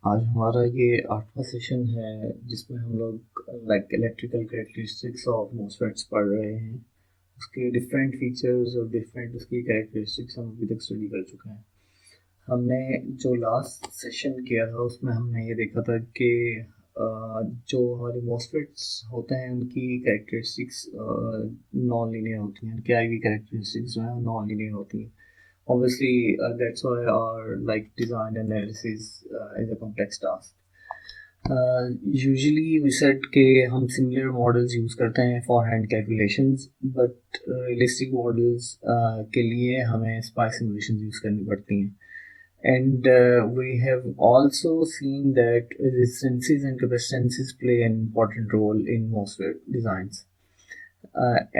आज हमारा ये 8वां सेशन है जिसमें हम लोग इलेक्ट्रिकल कैरेक्टरिस्टिक्स ऑफ मोसफेट्स पढ़ रहे हैं। उसके डिफरेंट फीचर्स और डिफरेंट उसकी कैरेक्टरिस्टिक्स हम अभी तक स्टडी कर चुके हैं। हमने जो लास्ट सेशन किया था उसमें हमने ये देखा था कि जो हमारे मोसफेट्स होते हैं उनकी कैरेक्टरिस्टिक्स नॉन लीनियर होती हैं। क्या भी कैरेक्टरिस्टिक्स जो है नॉन लीनियर होती हैं। Obviously, that's why our design analysis is a complex task. Usually we said कि हम similar models use करते हैं for hand calculations, but realistic models के लिए हमें SPI simulations use करनी पड़ती हैं. And we have also seen that resistances and capacitances play an important role in MOSFET designs.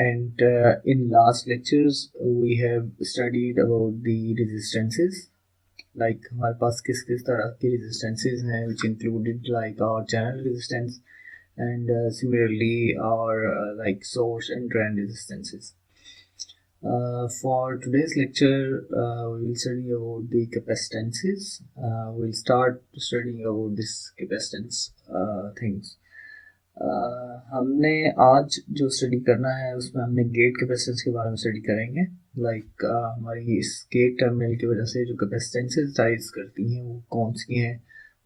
And in last lectures we have studied about the resistances, like हमारे पास किस किस तरह की resistances हैं, which included like our channel resistance and similarly our source and drain resistances. For today's lecture we will study about the capacitances. We'll start studying about this capacitance things. हमने आज जो study करना है उसमें हमने gate capacitance के बारे में स्टडी करेंगे। हमारी इस गेट टर्मिनल की वजह से जो कैपेसिटेंसेस राइज करती हैं वो कौन सी हैं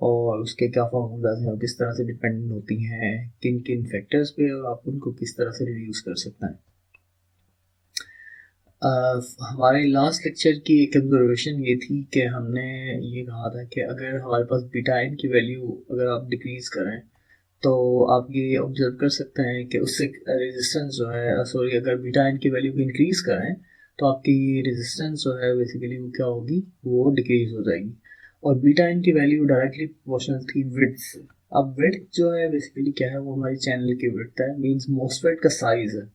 और उसके क्या फॉर्मूलाज हैं और किस तरह से डिपेंडेंट होती हैं किन किन फैक्टर्स पे, और आप उनको किस तरह से रिड्यूस कर सकते हैं। हमारे लास्ट लेक्चर की एक ऑब्जर्वेशन ये थी कि हमने ये कहा था कि अगर हमारे पास बीटा एन की वैल्यू अगर आप डिक्रीज़ करें तो आप ये ऑब्जर्व कर सकते हैं कि उससे रेजिस्टेंस जो है सॉरी अगर बीटा एन की वैल्यू को इंक्रीज़ करें तो आपकी रेजिस्टेंस जो है बेसिकली वो क्या होगी, वो डिक्रीज़ हो जाएगी। और बीटा एन की वैल्यू डायरेक्टली प्रोपोर्शनल थी विड्थ से। अब विड्थ जो है बेसिकली क्या है, वो हमारी चैनल की विड्थ है, मीन्स मोसफेट का साइज़ है।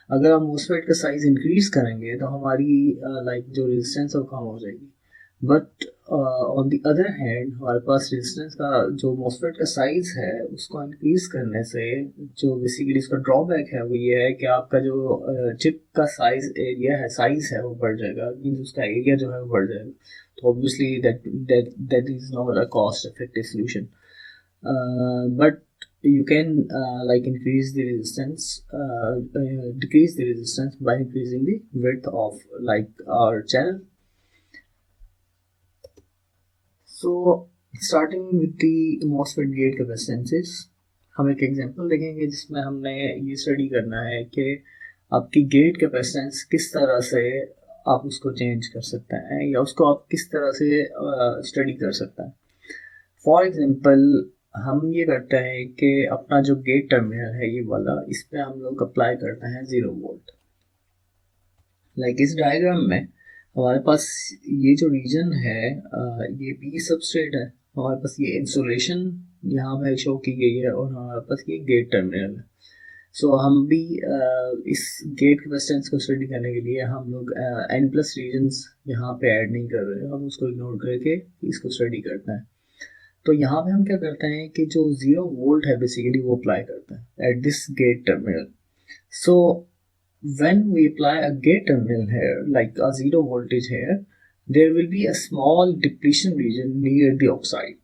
अगर आप मोसफेट का साइज़ इंक्रीज़ करेंगे तो हमारी जो रेजिस्टेंस है वो कम हो जाएगी। But on the other hand हमारे पास रेजिस्टेंस का जो मोसफेट का साइज़ है उसको इंक्रीज़ करने से जो बेसिकली इसका ड्रॉबैक है वो ये है कि आपका जो चिप का साइज़ है वो बढ़ जाएगा, मीन्स उसका एरिया जो है वो बढ़ जाएगा। तो obviously that is not a cost effective solution, but you can increase the resistance, decrease the resistance by increasing the width of our channel. So starting with the MOSFET gate capacitances, हम एक example देखेंगे जिसमें हमने ये study करना है कि आपकी गेट कैपेसिटेंस किस तरह से आप उसको चेंज कर सकते हैं या उसको आप किस तरह से स्टडी कर सकते हैं। फॉर एग्जांपल हम ये करते हैं कि अपना जो गेट टर्मिनल है ये वाला, इस पे हम लोग अप्लाई करते हैं 0 वोल्ट। इस डायग्राम में हमारे पास ये जो रीजन है ये पी सबस्ट्रेट है, हमारे पास ये इंसुलेशन यहाँ पे शो की गई है और हमारे पास ये गेट टर्मिनल है। सो हम भी इस गेट कैपेसिटेंस को स्टडी करने के लिए हम लोग एन प्लस रीजन्स यहाँ पे ऐड नहीं कर रहे हैं, हम उसको इग्नोर करके इसको स्टडी करते हैं। तो यहाँ पे हम क्या करते हैं कि जो 0 वोल्ट है बेसिकली वो अप्लाई करते हैं at this gate terminal. So when we apply a gate terminal here, like a 0 voltage here, there will be a small depletion region near the oxide.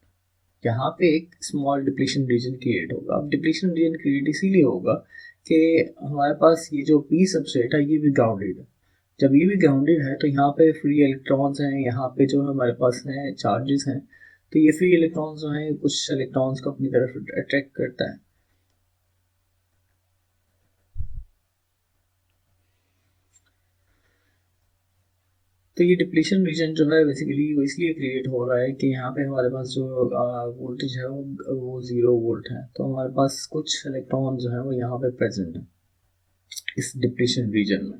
यहाँ पे एक स्मॉल डिप्लीशन रीजन क्रिएट होगा। अब depletion region create इसीलिए होगा कि हमारे पास ये जो पी सबस्ट्रेट है ये भी ग्राउंडेड है। जब ये भी ग्राउंडेड है तो यहाँ पे फ्री इलेक्ट्रॉन्स हैं, यहाँ पे जो हमारे पास हैं चार्जेस हैं, तो ये फ्री इलेक्ट्रॉन्स जो हैं कुछ इलेक्ट्रॉन्स को अपनी तरफ अट्रैक्ट करता है। तो ये डिप्लीशन रीजन जो है बेसिकली वो इसलिए क्रिएट हो रहा है कि यहाँ पे हमारे पास जो वोल्टेज है वो 0 वोल्ट है, तो हमारे पास कुछ इलेक्ट्रॉन जो है वो यहाँ पे प्रेजेंट है इस डिप्लीशन रीजन में।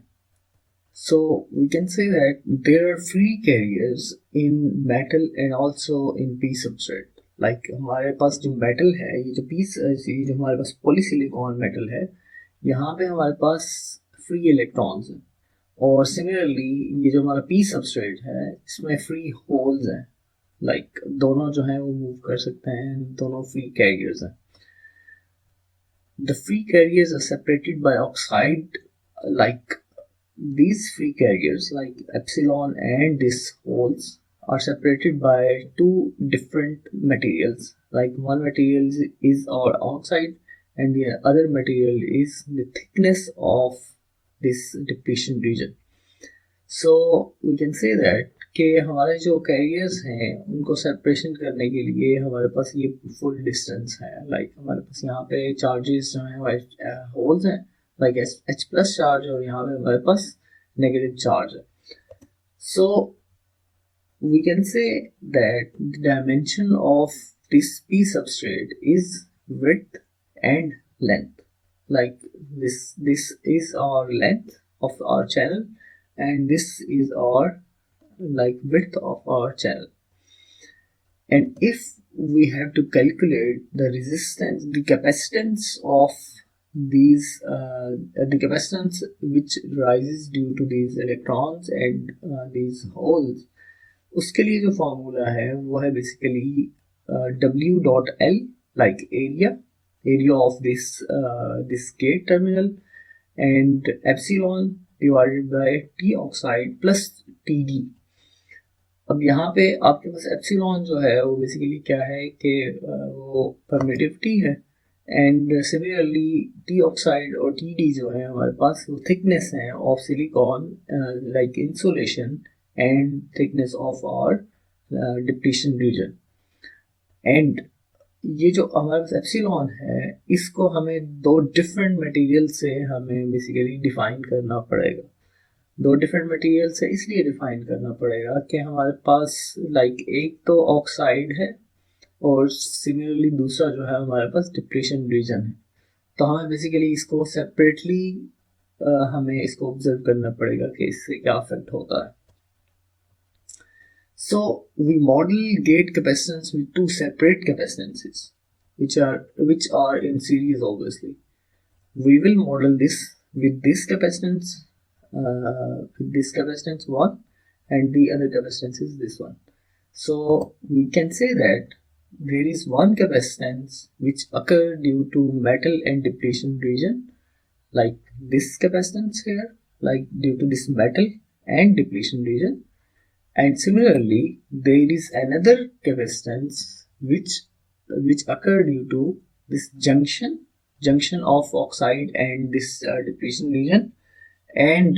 So we can say that there are free carriers in metal and also in p substrate. हमारे पास जो मेटल है, ये जो हमारे पास पॉलीसिलिकॉन मेटल है, यहाँ पे हमारे पास फ्री इलेक्ट्रॉन्स हैं। और सिमिलरली ये जो हमारा पी सबस्ट्रेट है इसमें फ्री होल्स हैं, दोनों जो हैं वो मूव कर सकते हैं, दोनों फ्री कैरियर्स हैं। The free carriers are separated by oxide, these free carriers like epsilon and these holes are separated by two different materials. Like one material is our oxide and the other material is the thickness of this depletion region. So we can say that कि हमारे जो carriers हैं उनको separation करने के लिए हमारे पास ये फुल डिस्टेंस है. लाइक हमारे पास यहाँ पे चार्जेस जो हैं होल्स हैं लाइक H प्लस चार्ज और यहाँ पे हमारे पास नेगेटिव चार्ज है. So we can say that the dimension of this P substrate is width and length. Like this is our length of our channel and this is our like width of our channel. And if we have to calculate the resistance, the capacitance of these the capacitance which rises due to these electrons and these holes, उसके लिए जो formula है वो है basically W dot L like area of this gate terminal and epsilon divided by T oxide plus TD. अब यहाँ पे आपके पास एप्सिलॉन जो है वो बेसिकली क्या है कि वो परमिटिविटी है एंड सिमिलरली T ऑक्साइड और TD जो है हमारे पास वो थिकनेस है of silicon like insulation and thickness of our depletion region. And ये जो हमारे पास एप्सिलॉन है इसको हमें दो डिफरेंट मटेरियल से हमें बेसिकली डिफाइन करना पड़ेगा. दो डिफरेंट मटेरियल से इसलिए डिफाइन करना पड़ेगा कि हमारे पास लाइक एक तो ऑक्साइड है और सिमिलरली दूसरा जो है हमारे पास डिप्लेशन रीजन है. तो हमें बेसिकली इसको सेपरेटली हमें इसको ऑब्जर्व करना पड़ेगा कि इससे क्या इफेक्ट होता है. So we model gate capacitance with two separate capacitances which are in series obviously. We will model this with this capacitance 1 and the other capacitance is this one. So we can say that there is one capacitance which occur due to metal and depletion region like this capacitance here, like due to this metal and depletion region. And similarly, there is another capacitance which occur due to this junction of oxide and this depletion region and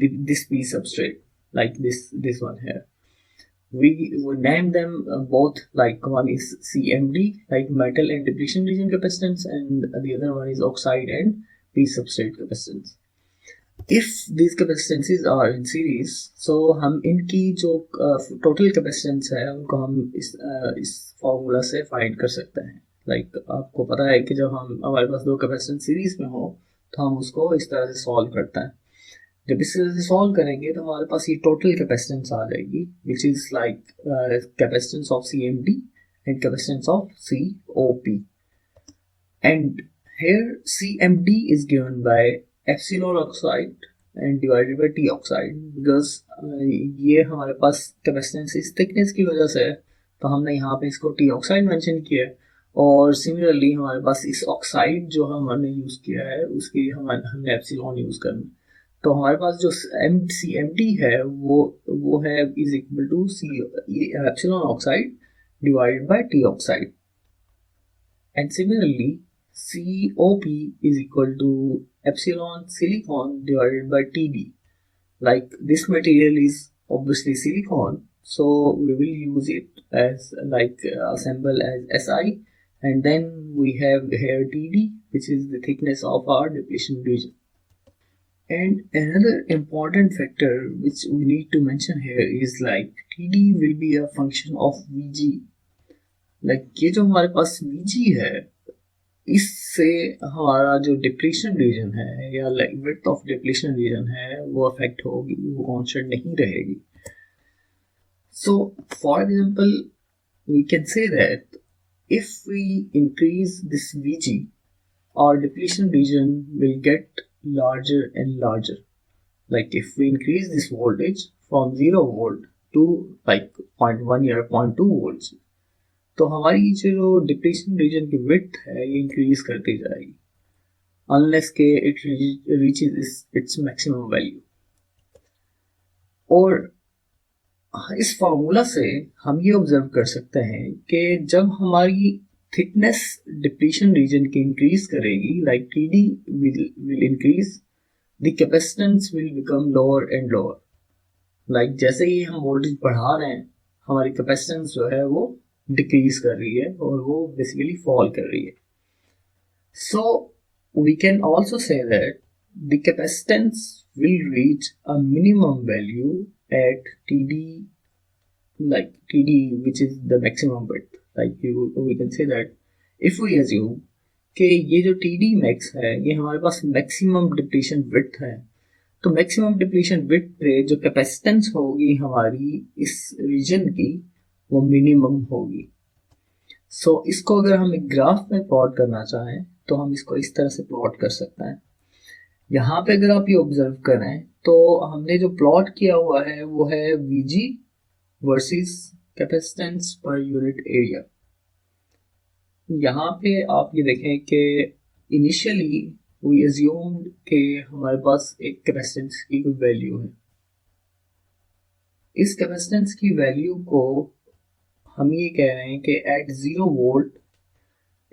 this P substrate like this one here. We would name them both like one is CMD like metal and depletion region capacitance and the other one is oxide and P substrate capacitance. If these capacitances are in series, so हम इनकी जो total capacitance है उनको हम इस formula से find कर सकते हैं. लाइक आपको पता है कि जब हमारे पास दो कैपेसिटेंस सीरीज में हो तो हम उसको इस तरह से सॉल्व करते हैं. जब इस तरह से सॉल्व करेंगे तो हमारे पास ये टोटल कैपेसिटेंस आ जाएगी which is like capacitance of CMD and capacitance of COP. And here CMD is given by epsilon oxide and divided by T oxide because ये हमारे पास कैपेसिटेंस इस थिकनेस की वजह से तो हमने यहाँ पे इसको T ऑक्साइड मेंशन किया है. और सिमिलरली हमारे पास इस ऑक्साइड जो हमने यूज़ किया है उसकी हमने एप्सिलॉन यूज़ करना. तो हमारे पास जो CMD है वो है is equal to epsilon oxide divided by T oxide. And similarly COP is equal to epsilon silicon divided by TD. Like this material is obviously silicon, so we will use it as like assemble as SI, and then we have here TD, which is the thickness of our depletion region. And another important factor which we need to mention here is like TD will be a function of VG. Like ये जो हमारे पास VG है इससे हमारा जो depletion region है या like width of depletion region है वो अफेक्ट होगी, वो कांस्टेंट नहीं रहेगी. So for example we can say that if we increase this VG our depletion region will get larger and larger. Like if we increase this voltage from 0 volt to like 0.1 or 0.2 volts, तो हमारी जो depletion region की width है ये increase करती जाएगी unless के it reaches its maximum value. और इस फार्मूला से हम ये ऑब्जर्व कर सकते हैं कि जब हमारी थिकनेस डिप्लीशन रीजन की इंक्रीज करेगी, like TD will increase, the capacitance will become lower and lower. Like जैसे ही हम वोल्टेज बढ़ा रहे हैं, हमारी कैपेसिटेंस जो है वो डिक्रीज कर रही है और वो बेसिकली फॉल कर रही है। So we can also say that the capacitance will reach a minimum value at TD, like TD, which is the maximum width. Like we can say that if we assume कि ये जो TD max है ये हमारे पास maximum depletion width है, तो maximum depletion width पे जो कैपेसिटेंस होगी हमारी इस रीजन की वो मिनिमम होगी। सो इसको अगर हम एक ग्राफ में प्लॉट करना चाहें तो हम इसको इस तरह से प्लॉट कर सकते हैं। यहाँ पे अगर आप ये ऑब्जर्व करें तो हमने जो प्लॉट किया हुआ है वो है Vg versus capacitance per unit area. यहाँ पे आप ये देखें कि इनिशियली वी अज्यूम्ड कि हमारे पास एक कैपेसिटेंस की कोई वैल्यू है। इस कैपेसिटेंस की वैल्यू को हम ये कह रहे हैं कि at 0 volt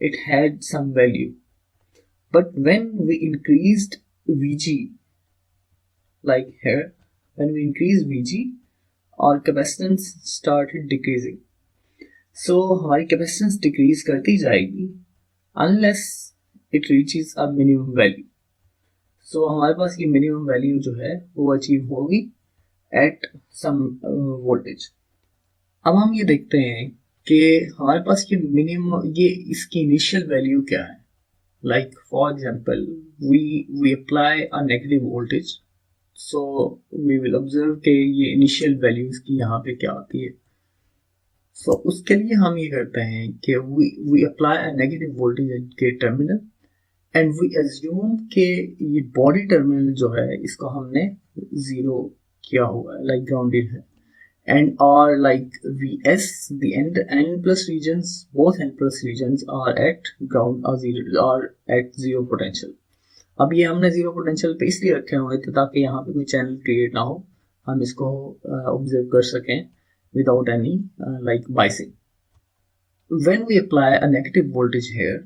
it had some value, but when we increased Vg, like here, when we increase Vg, our capacitance started decreasing. So हमारी capacitance decrease करती जाएगी unless it reaches a minimum value. So हमारे पास ये minimum value जो है वो achieve होगी at some voltage. अब हम ये देखते हैं कि हमारे पास ये minimum, ये इसकी initial value क्या है। Like for example, we apply a negative voltage, so we will observe कि ये initial values की यहाँ पे क्या आती है। So उसके लिए हम ये करते हैं कि we apply a negative voltage at gate terminal and we assume कि ये body terminal जो है इसको हमने zero किया हुआ है, like grounded है, and our like Vs, the n plus regions, both n plus regions are at ground are at zero potential. अब ये हमने जीरो पोटेंशियल पे इसलिए रखे हुए थे ताकि यहाँ पे कोई चैनल क्रिएट ना हो, हम इसको ऑब्जर्व कर सकें without any like biasing. When we apply a negative voltage here,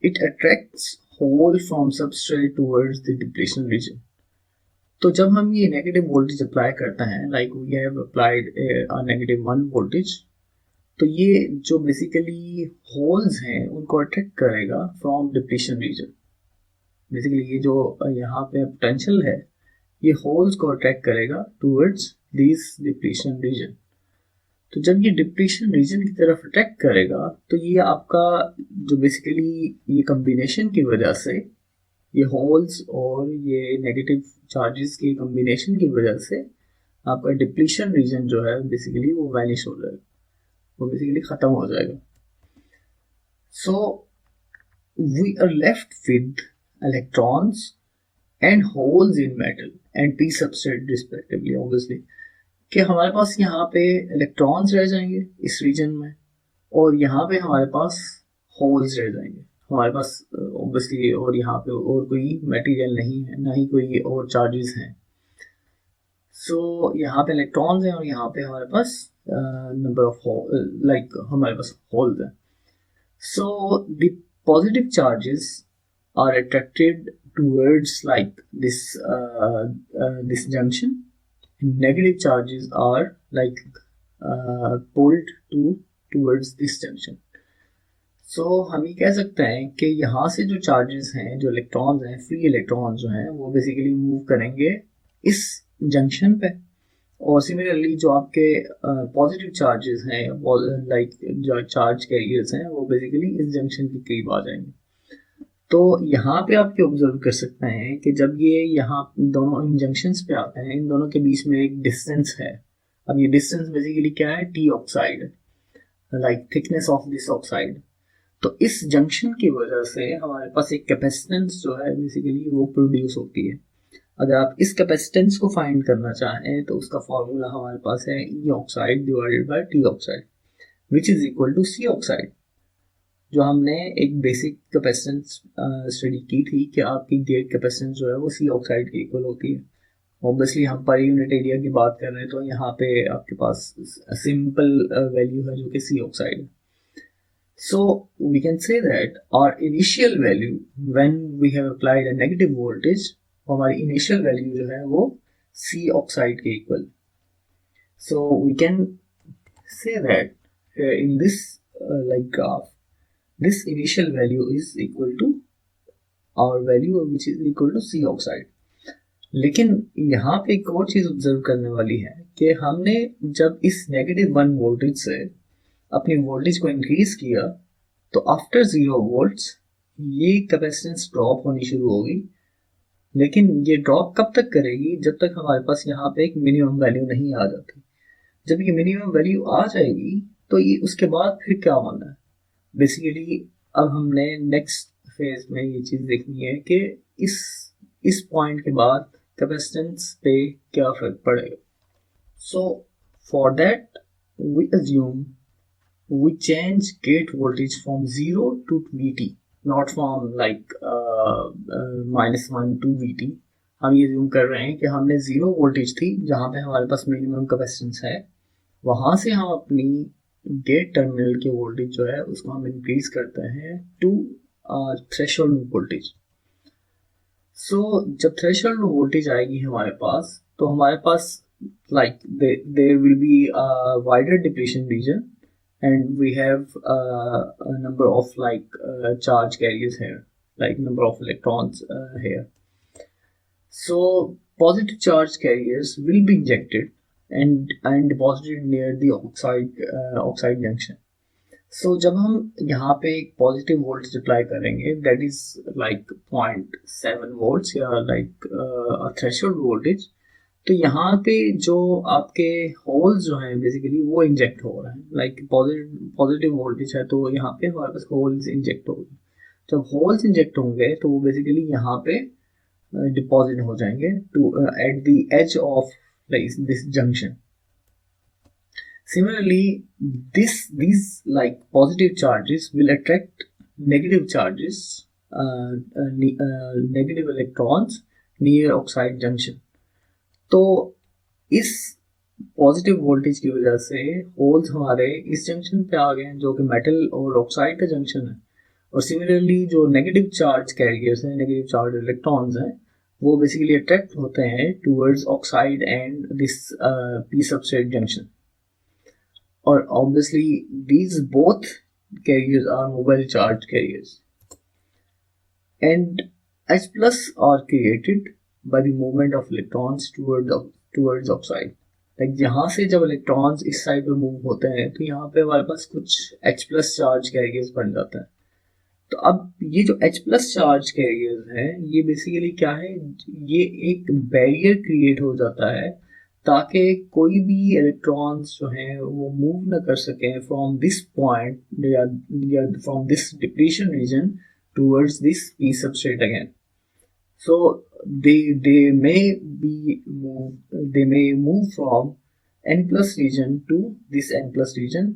it attracts hole from substrate towards the depletion region. तो जब हम ये नेगेटिव वोल्टेज अप्लाई करते हैं, like we have applied negative 1 voltage, तो ये जो बेसिकली होल्स हैं उनको अट्रैक्ट करेगा फ्रॉम डिप्लीशन रीजन। बेसिकली ये जो यहाँ पे पोटेंशियल है ये होल्स को अट्रैक्ट करेगा टूवर्ड्स दिस डिप्लीशन रीजन। तो जब ये डिप्लीशन रीजन की तरफ अट्रैक्ट करेगा तो ये आपका जो बेसिकली ये कम्बिनेशन की वजह से, ये होल्स और ये नेगेटिव चार्जेस की कॉम्बिनेशन की वजह से आपका डिप्लीशन रीजन जो है बेसिकली वो वैनिश हो जाएगा, वो बेसिकली खत्म हो जाएगा। So we are left with electrons and holes in metal and P substrate respectively. Obviously कि हमारे पास यहाँ पे इलेक्ट्रॉन्स रह जाएंगे इस रीजन में और यहाँ पे हमारे पास होल्स रह जाएंगे हमारे पास ऑब्वियसली, और यहाँ पे और कोई मटेरियल नहीं है, ना ही कोई और चार्जेस हैं। सो यहाँ पे इलेक्ट्रॉन्स हैं और यहाँ पे हमारे पास नंबर ऑफ लाइक हमारे पास होल्स हैं। So the positive charges are attracted towards like this junction, negative charges are like pulled towards this junction. So हम ये कह सकते हैं कि यहाँ से जो चार्जेस हैं, जो इलेक्ट्रॉन्स हैं, फ्री इलेक्ट्रॉन्स जो हैं वो बेसिकली मूव करेंगे इस जंक्शन पे, और सिमिलरली जो आपके पॉजिटिव चार्जेस हैं लाइक जो चार्ज कैरियर्स हैं वो बेसिकली इस जंक्शन के करीब आ जाएंगे। तो यहाँ पे आप ये ऑब्जर्व कर सकते हैं कि जब ये यहाँ दोनों इन जंक्शंस पे आते हैं, इन दोनों के बीच में एक डिस्टेंस है। अब ये डिस्टेंस बेसिकली क्या है, T oxide, like thickness of this oxide. तो इस जंक्शन की वजह से हमारे पास एक कैपेसिटेंस जो है बेसिकली वो प्रोड्यूस होती है। अगर आप इस कैपेसिटेंस को फाइंड करना चाहें तो उसका फॉर्मूला हमारे पास है E oxide divided by T oxide which is equal to C oxide. जो हमने एक बेसिक कैपेसिटेंस स्टडी की थी कि आपकी गेट कैपेसिटेंस जो है वो सी ऑक्साइड के इक्वल होती है, ऑब्वियसली हम पर यूनिट एरिया की बात कर रहे हैं, तो यहाँ पे आपके पास सिंपल वैल्यू है जो कि सी ऑक्साइड है. So we can say that our initial value when we have applied a negative voltage, हमारी initial value जो है वो C oxide के equal. So we can say that in this like graph, this initial value is equal to our value which is equal to C oxide. लेकिन यहाँ पे एक और चीज ऑब्जर्व करने वाली है कि हमने जब इस नेगेटिव 1 वोल्टेज से अपनी वोल्टेज को इंक्रीज किया तो आफ्टर 0 वोल्ट्स ये कैपेसिटेंस ड्रॉप होनी शुरू होगी. लेकिन ये ड्रॉप कब तक करेगी? जब तक हमारे पास यहाँ पे एक मिनिमम वैल्यू नहीं आ जाती. जब ये मिनिमम वैल्यू आ जाएगी तो ये उसके बाद फिर क्या होना है? बेसिकली अब हमने नेक्स्ट फेज में ये चीज देखनी है कि इस पॉइंट के बाद कैपेसिटेंस पे क्या फर्क पड़ेगा. So for that we assume we change gate voltage from 0 to VT, not from like -1 to VT. हम ये assume कर रहे हैं कि हमने 0 वोल्टेज थी जहाँ पे हमारे पास मिनिमम कैपेसिटेंस है, वहाँ से हम अपनी गेट टर्मिनल के वोल्टेज जो है उसको हम इंक्रीज करते हैं टू थ्रेशोल्ड वोल्टेज. सो जब थ्रेशोल्ड वोल्टेज आएगी हमारे पास तो हमारे पास like there will be a wider depletion region and we have a number of like charge carriers here, like number of electrons here. So positive charge carriers will be injected and deposited near the oxide junction. So जब हम यहाँ पे एक positive voltage apply करेंगे that is like 0.7 volts या like threshold voltage, तो यहाँ पे जो आपके होल्स जो हैं बेसिकली वो इंजेक्ट हो रहे हैं. लाइक पॉजिटिव वोल्टेज है तो यहाँ पे हमारे पास होल्स इंजेक्ट हो गए. जब होल्स इंजेक्ट होंगे तो वो बेसिकली यहाँ पे डिपॉजिट हो जाएंगे to at the edge of this junction. Similarly, these like positive charges will attract negative charges, negative electrons near oxide junction. तो इस पॉजिटिव वोल्टेज की वजह से होल्स हमारे इस जंक्शन पे आ गए हैं जो कि मेटल और ऑक्साइड का जंक्शन है. और सिमिलरली जो नेगेटिव चार्ज कैरियर्स हैं, नेगेटिव चार्ज इलेक्ट्रॉन्स हैं, वो बेसिकली अट्रैक्ट होते हैं towards oxide and this P substrate junction. Or obviously these both carriers are mobile charge carriers, and H plus are created by the movement of electrons towards oxide. Like जहाँ से जब electrons इस side पे move होते हैं तो यहाँ पे हमारे पास कुछ H plus charge carriers बन जाता है. तो अब ये जो H plus charge carriers हैं ये बेसिकली क्या है, ये एक बैरियर क्रिएट हो जाता है ताकि कोई भी इलेक्ट्रॉन्स जो हैं वो मूव ना कर सकें फ्रॉम दिस पॉइंट या from this depletion region towards this P substrate again. So they may move from n plus region to this n plus region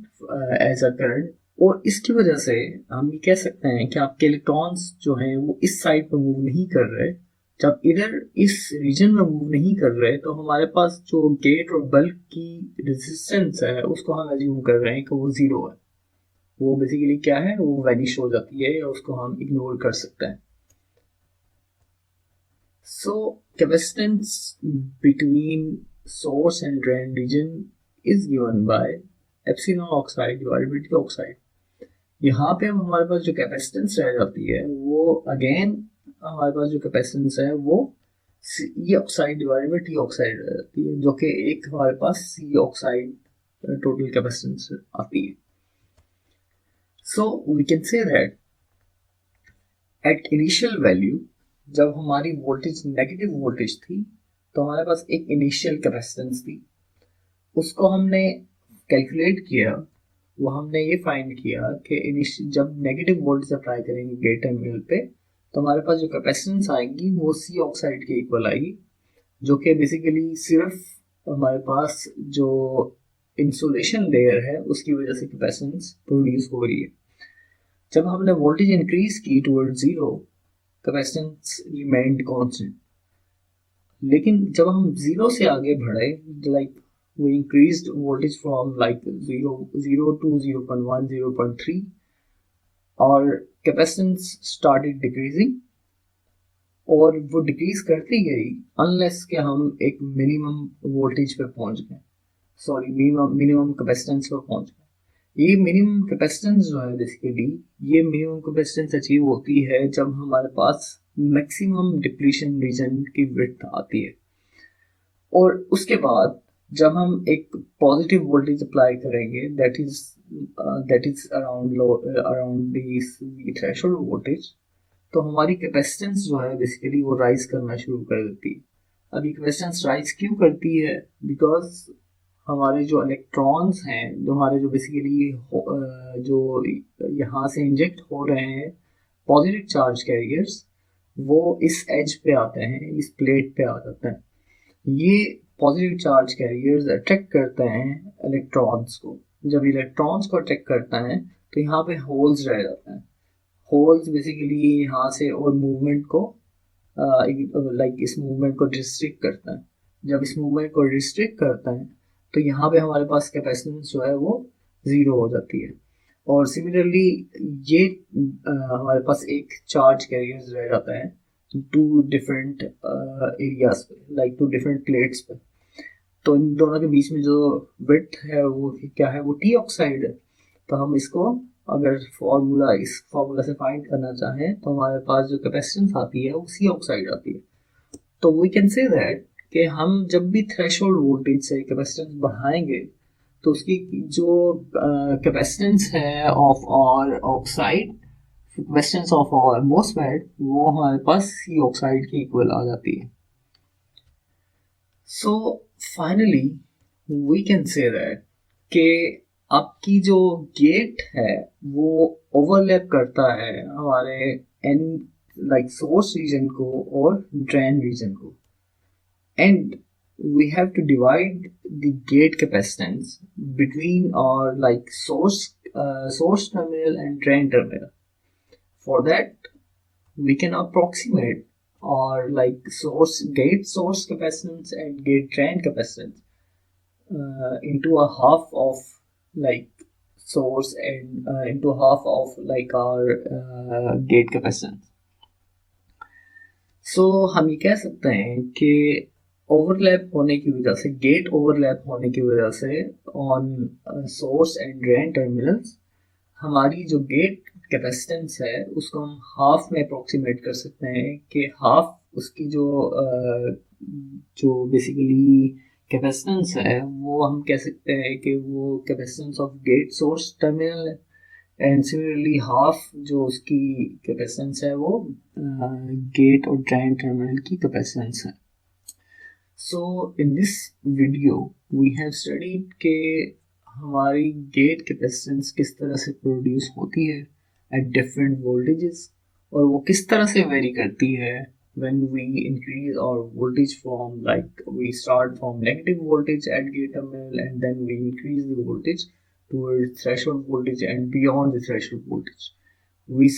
as a current. और इसकी वजह से हम ये कह सकते हैं कि आपके इलेक्ट्रॉन्स जो हैं वो इस साइड पर मूव नहीं कर रहे. जब इधर इस रीजन में मूव नहीं कर रहे तो हमारे पास जो गेट और बल्क की रेजिस्टेंस है उसको हम अज्यूम कर रहे हैं कि वो 0 है. वो बेसिकली क्या है, वो वैनिश हो जाती है या उसको हम इग्नोर कर सकते हैं. So capacitance between source and drain region is given by epsilon oxide divided by T oxide. यहाँ पे हमारे पास जो कैपेसिटेंस रह जाती है वो अगेन हमारे पास जो कैपेसिटेंस है वो C oxide divided by T oxide रहती है, जो कि एक हमारे पास सी ऑक्साइड टोटल कैपेसिटेंस आती है. So we can say that at initial value जब हमारी वोल्टेज नेगेटिव वोल्टेज थी तो हमारे पास एक इनिशियल कैपेसिटेंस थी, उसको हमने कैलकुलेट किया. वो हमने ये फाइंड किया कि जब नेगेटिव वोल्टेज अप्लाई करेंगे गेट टर्मिनल पे तो हमारे पास जो कैपेसिटेंस आएगी वो सी ऑक्साइड के इक्वल आएगी, जो कि बेसिकली सिर्फ हमारे पास जो इंसुलेशन लेयर है उसकी वजह से कैपेसिटेंस प्रोड्यूस हो रही है. जब हमने वोल्टेज इंक्रीज की टुवर्ड 0 कैपेसिटेंस रिमेन्ड कांस्टेंट. लेकिन जब हम जीरो से आगे बढ़े, like we increased voltage from like 0 to 0.1 0.3, और capacitance started decreasing, और वो डिक्रीज करती गई अनलेस के हम एक मिनिमम वोल्टेज पे पहुंच गए, सॉरी मिनिमम कैपेसिटेंस पे पहुंच गए। ये मिनिमम कैपेसिटेंस जो है बेसिकली, ये मिनिमम कैपेसिटेंस अचीव होती है जब हमारे पास मैक्सिमम डिप्लीशन रीजन की विड्थ आती है, और उसके बाद जब हम एक पॉजिटिव वोल्टेज अप्लाई करेंगे that is around the threshold voltage, तो हमारी कैपेसिटेंस जो है बेसिकली वो राइज करना शुरू कर देती है। अब ये कैपेसिटेंस राइज क्यों करती है? बिकॉज हमारे जो इलेक्ट्रॉन्स हैं, जो हमारे जो बेसिकली जो यहाँ से इंजेक्ट हो रहे हैं पॉजिटिव चार्ज कैरियर्स, वो इस एज पे आते हैं, इस प्लेट पे आ जाते हैं। ये पॉजिटिव चार्ज कैरियर्स अट्रैक्ट करते हैं इलेक्ट्रॉन्स को। जब इलेक्ट्रॉन्स को अट्रैक्ट करता है तो यहाँ पे होल्स रह जाते हैं। होल्स बेसिकली यहाँ से और मूवमेंट को लाइक इस मूवमेंट को रिस्ट्रिक्ट करता है। जब इस मूवमेंट को रिस्ट्रिक्ट करता है तो यहाँ पे हमारे पास कैपेसिटेंस जो है वो जीरो हो जाती है। और सिमिलरली ये हमारे पास एक चार्ज कैरियर्स रह जाता है टू डिफरेंट एरियाज पे, लाइक टू डिफरेंट प्लेट्स पे। तो इन दोनों के बीच में जो विड्थ है वो क्या है, वो टी ऑक्साइड है। तो हम इसको अगर इस फॉर्मूला से फाइंड करना चाहें तो हमारे पास जो कैपेसिटेंस आती है वो सी ऑक्साइड आती है। तो वी कैन से दैट कि हम जब भी थ्रेशोल्ड वोल्टेज से कैपेसिटेंस बढ़ाएंगे तो उसकी जो कैपेसिटेंस है ऑफ और ऑक्साइड, कैपेसिटेंस ऑफ और MOSFET, वो हमारे पास सी ऑक्साइड की इक्वल आ जाती है। So finally we can say that कि आपकी जो गेट है वो ओवरलैप करता है हमारे एन लाइक सोर्स रीजन को और ड्रेन रीजन को, and we have to divide the gate capacitance between our like source terminal and drain terminal. For that we can approximate or like gate source capacitance and gate drain capacitance into a half of like source and into half of like our gate capacitance. So हम ये कह सकते हैं कि overlap होने की वजह से, गेट ओवरलैप होने की वजह से on source and drain terminals, हमारी जो गेट कैपेसिटेंस है उसको हम हाफ में अप्रोक्सीमेट कर सकते हैं कि हाफ उसकी जो बेसिकली कैपेसिटेंस है वो हम कह सकते हैं कि वो capacitance of gate source terminal है, एंड सिमिलरली हाफ जो उसकी कैपेसिटेंस है वो गेट और ड्रेन टर्मिनल की कैपेसिटेंस है। So in this video we have studied के हमारी गेट कैपेसिटेंस किस तरह से प्रोड्यूस होती है at different voltages, और वो किस तरह से वेरी करती है when we increase our voltage from like we start from negative voltage at gate terminal and then we increase the voltage towards threshold voltage and beyond the threshold voltage. We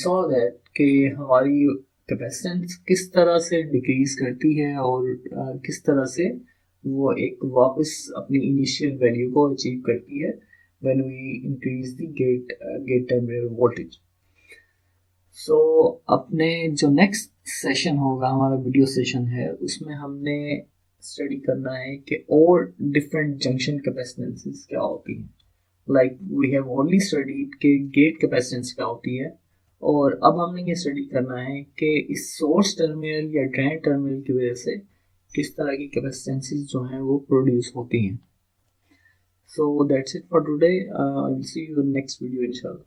saw that कि हमारी capacitance किस तरह से decrease करती है और किस तरह से वो एक वापस अपनी इनिशियल वैल्यू को अचीव करती है when we increase the gate terminal voltage. So अपने जो नेक्स्ट सेशन होगा, हमारा वीडियो सेशन है, उसमें हमने स्टडी करना है कि और डिफरेंट जंक्शन कैपेसिटेंसेस क्या होती हैं। Like we have only studied कि गेट कैपेसिटेंस क्या होती है, और अब हमने ये स्टडी करना है कि इस सोर्स टर्मिनल या ड्रेन टर्मिनल की वजह से किस तरह की कैपेसिटेंसेस जो हैं वो प्रोड्यूस होती हैं। So that's it for today. I will see you in next video इंशाल्लाह।